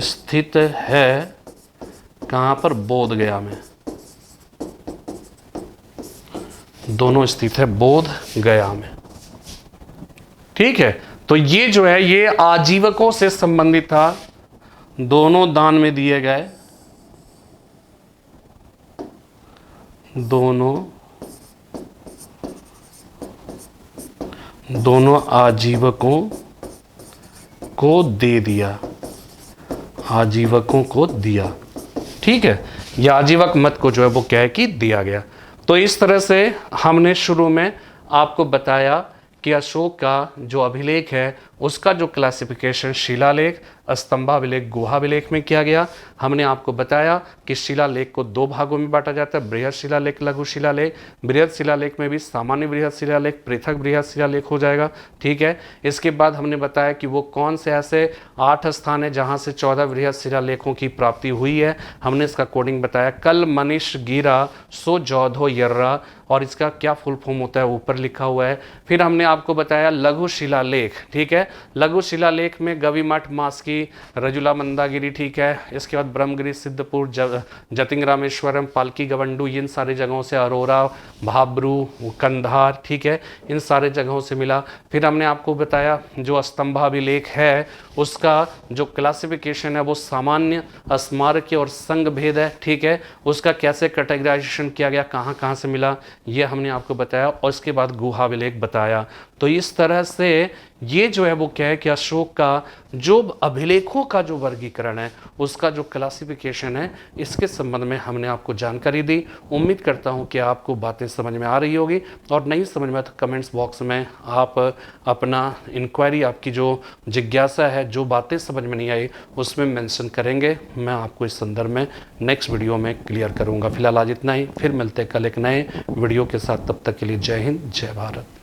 स्थित है कहां पर, बोध गया में, दोनों स्थित है बोध गया में, ठीक है। तो ये जो है ये आजीवकों से संबंधित था, दोनों दान में दिए गए, दोनों आजीवकों को दे दिया, आजीवकों को दिया, ठीक है। या आजीवक मत को जो है वो क्या है कि दिया गया। तो इस तरह से हमने शुरू में आपको बताया कि अशोक का जो अभिलेख है उसका जो क्लासिफिकेशन शिलालेख, स्तंभाभिलेख, गुहाभिलेख में किया गया। हमने आपको बताया कि शिलालेख को दो भागों में बांटा जाता है, बृहद शिलालेख, लघु शिलालेख। बृहद शिलालेख में भी सामान्य बृहद शिलालेख, पृथक बृहद शिलालेख हो जाएगा, ठीक है। इसके बाद हमने बताया कि वो कौन से ऐसे 8 स्थान है जहाँ से 14 बृहद शिलालेखों की प्राप्ति हुई है। हमने इसका कोडिंग बताया, कल मनीष गिरा सो जौधो यर्रा, और इसका क्या फुल फॉर्म होता है ऊपर लिखा हुआ है। फिर हमने आपको बताया लघु शिलालेख, ठीक है। लघु शिलालेख में गविमठ, मास्की, रजुला, मंदागिरी, ठीक है। इसके बाद ब्रह्मगिरी, सिद्धपुर, जतिंग रामेश्वरम, पालकी, गवंडू, इन सारे जगहों से, अरोरा, भाब्रू, कंधार, ठीक है, इन सारे जगहों से मिला। फिर हमने आपको बताया जो स्तंभाभिलेख है उसका जो क्लासिफिकेशन है वो सामान्य, स्मारकीय और संघ भेद है, ठीक है। उसका कैसे कैटेगराइजेशन किया गया, कहाँ कहाँ से मिला, ये हमने आपको बताया। और इसके बाद गुहाभिलेख बताया। तो इस तरह से ये जो है वो क्या है कि अशोक का जो अभिलेखों का जो वर्गीकरण है उसका जो क्लासिफिकेशन है इसके संबंध में हमने आपको जानकारी दी। उम्मीद करता हूँ कि आपको बातें समझ में आ रही होगी, और नहीं समझ में तो कमेंट्स बॉक्स में आप अपना इंक्वायरी, आपकी जो जिज्ञासा है, जो बातें समझ में नहीं आई उसमें मेंशन करेंगे। मैं आपको इस संदर्भ में नेक्स्ट वीडियो में क्लियर करूँगा। फिलहाल आज इतना ही, फिर मिलते हैं कल एक नए वीडियो के साथ। तब तक के लिए जय हिंद, जय भारत।